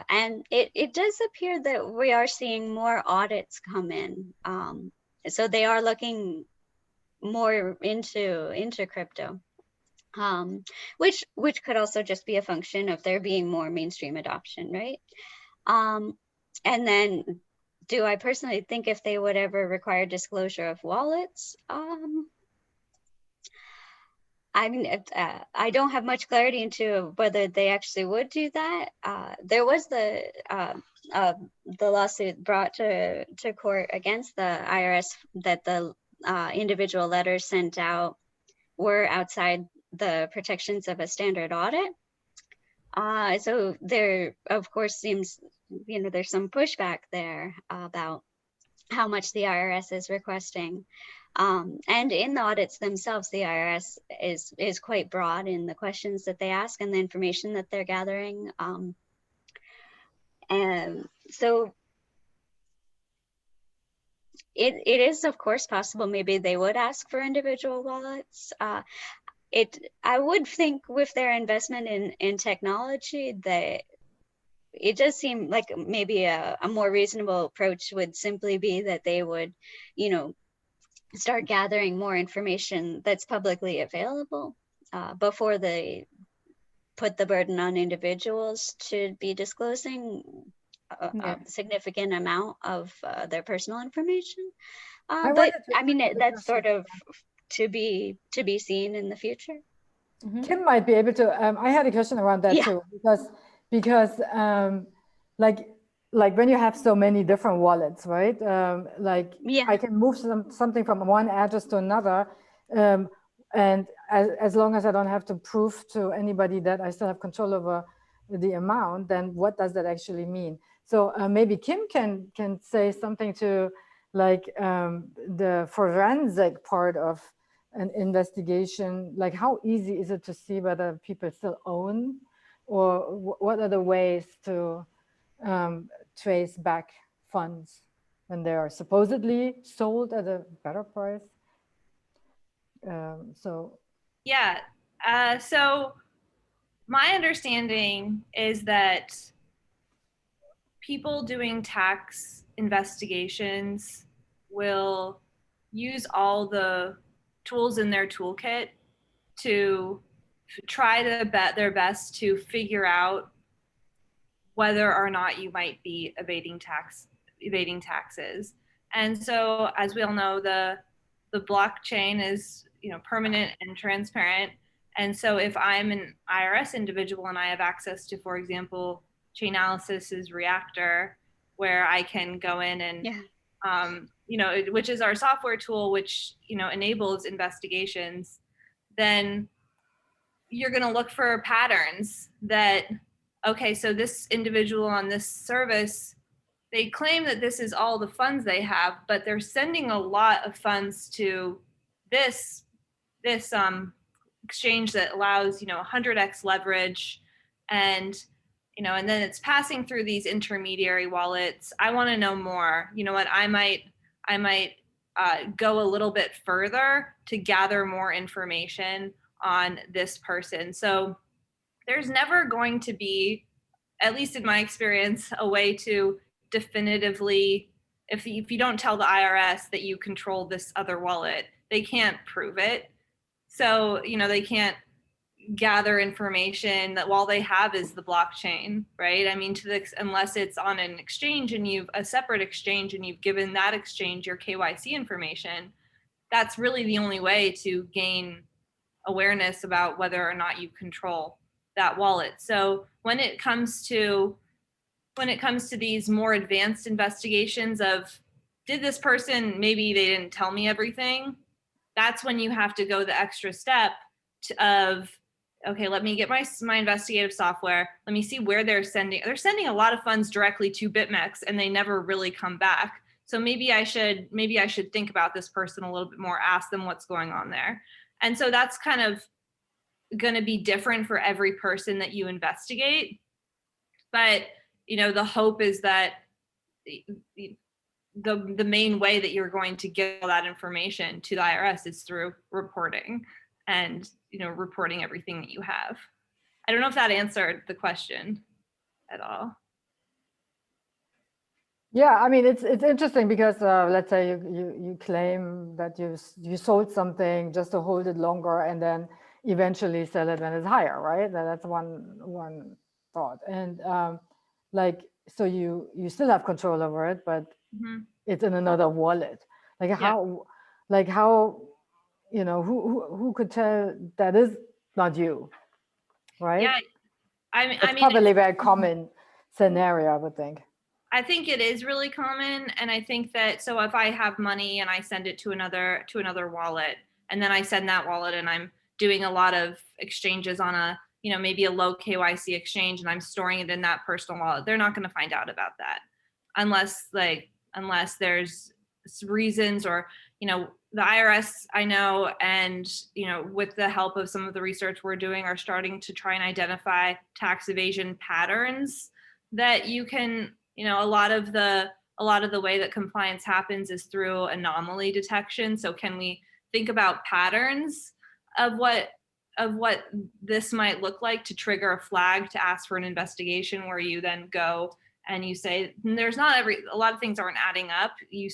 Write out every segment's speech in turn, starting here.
And it does appear that we are seeing more audits come in. So they are looking more into crypto, which could also just be a function of there being more mainstream adoption, right? And then, do I personally think if they would ever require disclosure of wallets? I mean, I don't have much clarity into whether they actually would do that. There was the lawsuit brought to court against the IRS that the individual letters sent out were outside the protections of a standard audit. So there, of course, seems, there's some pushback there about how much the IRS is requesting. And in the audits themselves, the IRS is quite broad in the questions that they ask and the information that they're gathering. And so it is, of course, possible maybe they would ask for individual wallets. I would think with their investment in technology that it does seem like maybe a more reasonable approach would simply be that they would, start gathering more information that's publicly available before they put the burden on individuals to be disclosing a significant amount of their personal information. But I mean, that's sort of to be seen in the future. Kim might be able to. I had a question around that too, because like when you have so many different wallets, right? I can move something from one address to another, and as long as I don't have to prove to anybody that I still have control over the amount, then what does that actually mean? So maybe Kim can say something to the forensic part of an investigation, like how easy is it to see whether people still own, or what are the ways to trace back funds when they are supposedly sold at a better price? So my understanding is that people doing tax investigations will use all the tools in their toolkit to try to their best to figure out whether or not you might be evading taxes. And so, as we all know, the blockchain is permanent and transparent. And so if I'm an IRS individual and I have access to, for example, Chainalysis's Reactor, where I can go in and which is our software tool, which enables investigations, then you're going to look for patterns that, okay, so this individual on this service, they claim that this is all the funds they have, but they're sending a lot of funds to this exchange that allows 100x leverage, and and then it's passing through these intermediary wallets. I want to know more. You know what? I might go a little bit further to gather more information on this person. So there's never going to be, at least in my experience, a way to definitively, if you don't tell the IRS that you control this other wallet, they can't prove it. So they can't gather information that all they have is the blockchain, right? I mean, unless it's on an exchange and you've a separate exchange and you've given that exchange your KYC information, that's really the only way to gain awareness about whether or not you control that wallet. So when it comes to these more advanced investigations of, did this person, maybe they didn't tell me everything, that's when you have to go the extra step of, okay, let me get my investigative software. Let me see where they're sending a lot of funds directly to BitMEX and they never really come back. So maybe I should think about this person a little bit more, ask them what's going on there. And so that's kind of going to be different for every person that you investigate. But, the hope is that the main way that you're going to get all that information to the IRS is through reporting and, reporting everything that you have. I don't know if that answered the question at all. Yeah, I mean, it's interesting because let's say you claim that you sold something just to hold it longer and then eventually sell it when it's higher, right? That's one thought. And like, so you still have control over it, but it's in another wallet. Like how, you know, who could tell that is not you, right? Yeah, I mean, probably a very common scenario, I would think. I think it is really common, and I think that, so if I have money and I send it to another wallet, and then I send that wallet and I'm doing a lot of exchanges on a, you know, maybe a low KYC exchange, and I'm storing it in that personal wallet, they're not going to find out about that unless there's reasons, or, you know, the IRS, I know, and, you know, with the help of some of the research we're doing, are starting to try and identify tax evasion patterns that you can, you know, a lot of the way that compliance happens is through anomaly detection. So can we think about patterns of what this might look like to trigger a flag to ask for an investigation, where you then go and you say, there's not a lot of things aren't adding up. You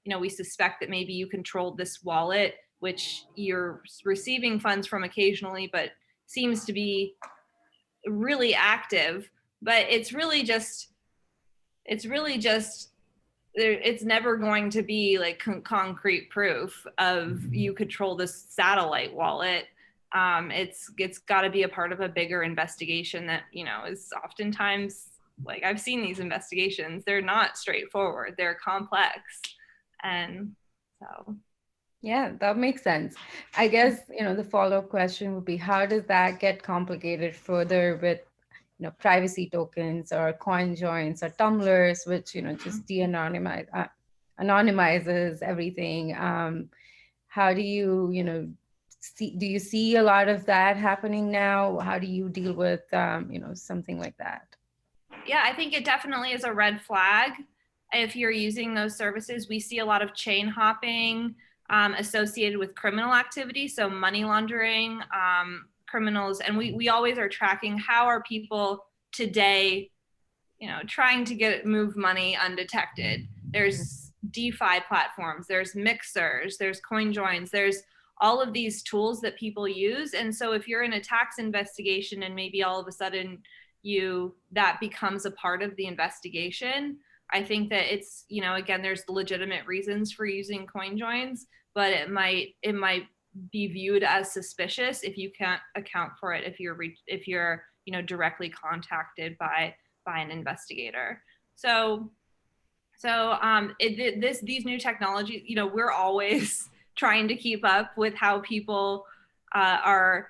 know, we suspect that maybe you controlled this wallet, which you're receiving funds from occasionally, but seems to be really active. But it's never going to be like concrete proof of you control this satellite wallet. It's got to be a part of a bigger investigation that, you know, is oftentimes, like, I've seen these investigations, they're not straightforward, they're complex. And so yeah, that makes sense. I guess, you know, the follow-up question would be, how does that get complicated further with, you know, privacy tokens or coin joins or tumblers, which, you know, just anonymizes everything. How do you, you know, do you see a lot of that happening now? How do you deal with, you know, something like that? Yeah, I think it definitely is a red flag if you're using those services. We see a lot of chain hopping associated with criminal activity, so money laundering, criminals, and we always are tracking how are people today, you know, trying to move money undetected. There's DeFi platforms, there's mixers, there's coin joins, there's all of these tools that people use. And so if you're in a tax investigation and maybe all of a sudden that becomes a part of the investigation, I think that it's, you know, again, there's legitimate reasons for using coin joins, but it might be viewed as suspicious if you can't account for it, if you're you know, directly contacted by an investigator. So these new technologies, you know, we're always trying to keep up with how people are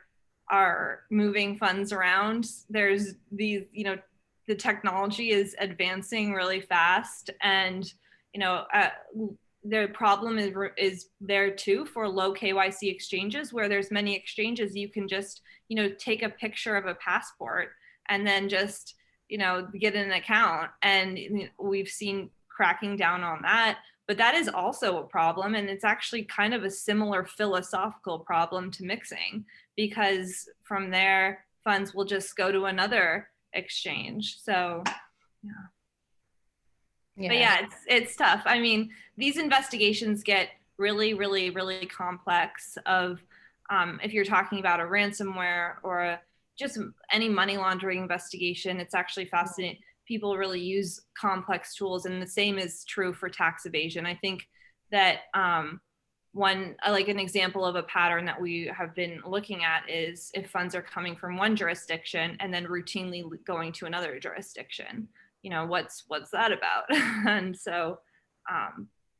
moving funds around. There's these, you know, the technology is advancing really fast, and, you know, the problem is there too for low KYC exchanges, where there's many exchanges you can just, you know, take a picture of a passport and then just, you know, get an account. And we've seen cracking down on that, but that is also a problem. And it's actually kind of a similar philosophical problem to mixing, because from there funds will just go to another exchange. So yeah. But yeah, it's tough. I mean, these investigations get really, really, really complex. If you're talking about a ransomware or just any money laundering investigation, it's actually fascinating. People really use complex tools, and the same is true for tax evasion. I think that like an example of a pattern that we have been looking at is if funds are coming from one jurisdiction and then routinely going to another jurisdiction. You know, what's that about? And so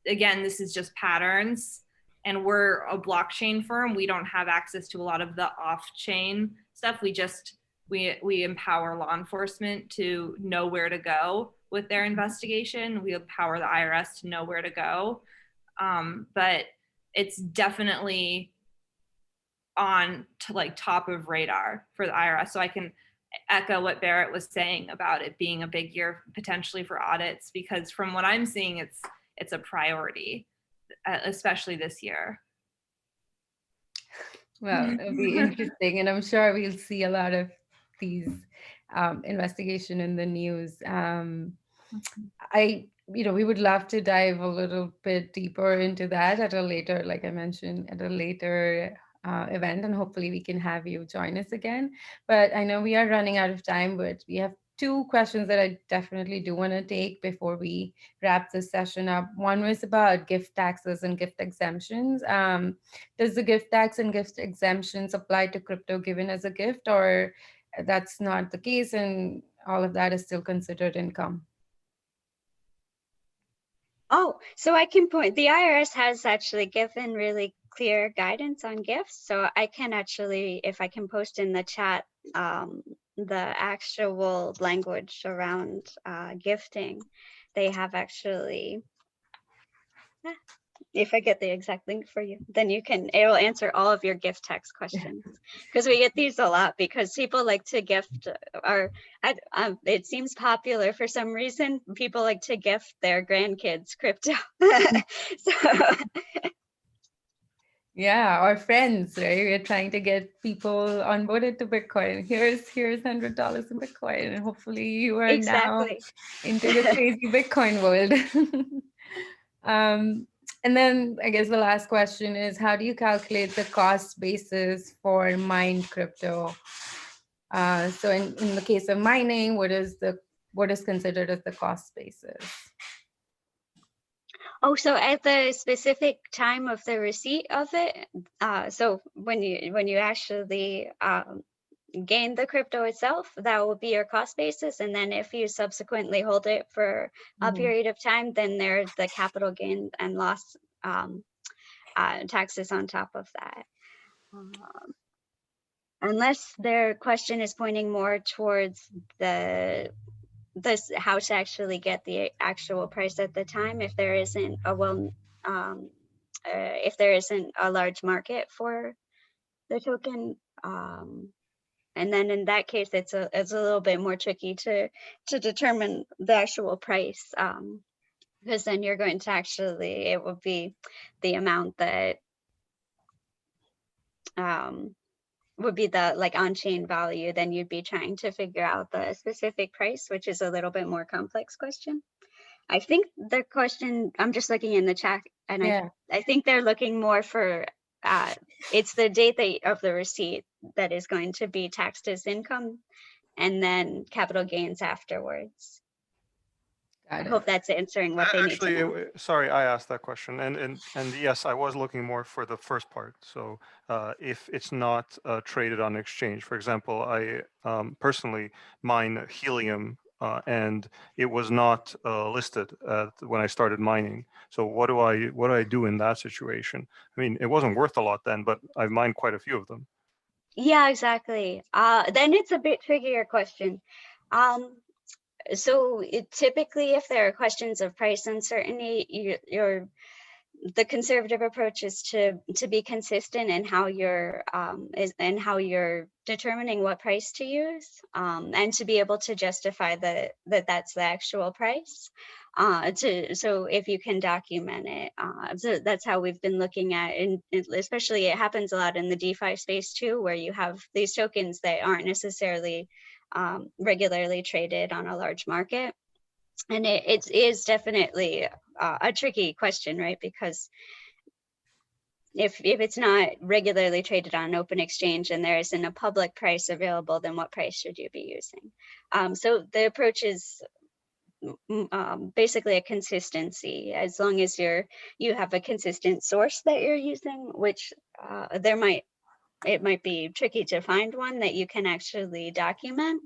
again, this is just patterns, and we're a blockchain firm. We don't have access to a lot of the off-chain stuff. We empower law enforcement to know where to go with their investigation. We empower the IRS to know where to go. But it's definitely on to like top of radar for the IRS. So I can echo what Barrett was saying about it being a big year potentially for audits, because from what I'm seeing, it's a priority, especially this year. Well, it'll be interesting, and I'm sure we'll see a lot of these investigation in the news. we would love to dive a little bit deeper into that at a later, like I mentioned, at a later event, and hopefully we can have you join us again. But I know we are running out of time, but we have two questions that I definitely do want to take before we wrap this session up. One was about gift taxes and gift exemptions. Does the gift tax and gift exemptions apply to crypto given as a gift, or that's not the case and all of that is still considered income? Oh, so I can point, the IRS has actually given really clear guidance on gifts. So I can actually, if I can post in the chat, the actual language around gifting, they have actually, if I get the exact link for you, then it'll answer all of your gift tax questions. Because we get these a lot because people like to gift, it seems popular for some reason. People like to gift their grandkids crypto. So, yeah, our friends, right? We're trying to get people onboarded to Bitcoin. Here's $100 in Bitcoin, and hopefully you are now into the crazy Bitcoin world. And then I guess the last question is, how do you calculate the cost basis for mined crypto? So in the case of mining, what is considered as the cost basis? Oh, so at the specific time of the receipt of it, so when you actually gain the crypto itself, that will be your cost basis. And then if you subsequently hold it for a period of time, then there's the capital gain and loss taxes on top of that. Unless their question is pointing more towards how to actually get the actual price at the time, if there isn't if there isn't a large market for the token, and then in that case it's a little bit more tricky to determine the actual price, because then you're going to actually, it will be the amount that would be the on-chain value. Then you'd be trying to figure out the specific price, which is a little bit more complex question. I think the question, I'm just looking in the chat, and I think they're looking more for, it's the date of the receipt that is going to be taxed as income, and then capital gains afterwards. I hope that's answering what they need to know. Sorry, I asked that question, and yes, I was looking more for the first part. So if it's not traded on exchange, for example, I personally mine helium, and it was not listed when I started mining. So what do I do in that situation? I mean, it wasn't worth a lot then, but I've mined quite a few of them. Yeah, exactly. Then it's a bit trickier question. So typically, if there are questions of price uncertainty, the conservative approach is to be consistent in how you're determining what price to use, and to be able to justify that that's the actual price. So if you can document it, so that's how we've been looking at, and especially it happens a lot in the DeFi space too, where you have these tokens that aren't necessarily regularly traded on a large market. And it is definitely a tricky question, right? Because if it's not regularly traded on an open exchange and there isn't a public price available, then what price should you be using? So the approach is basically a consistency. As long as you have a consistent source that you're using, which it might be tricky to find one that you can actually document.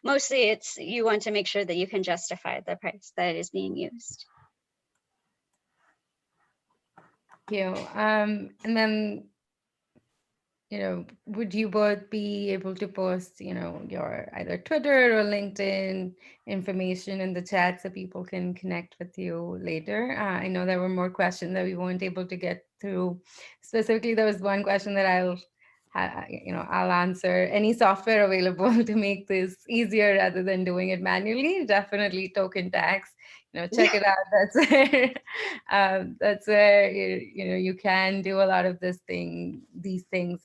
Mostly you want to make sure that you can justify the price that is being used. Thank you. And then, would you both be able to post, your either Twitter or LinkedIn information in the chat so people can connect with you later? I know there were more questions that we weren't able to get through. Specifically, there was one question that I'll answer. Any software available to make this easier rather than doing it manually? Definitely TokenTax. Check it out. That's where you can do a lot of these things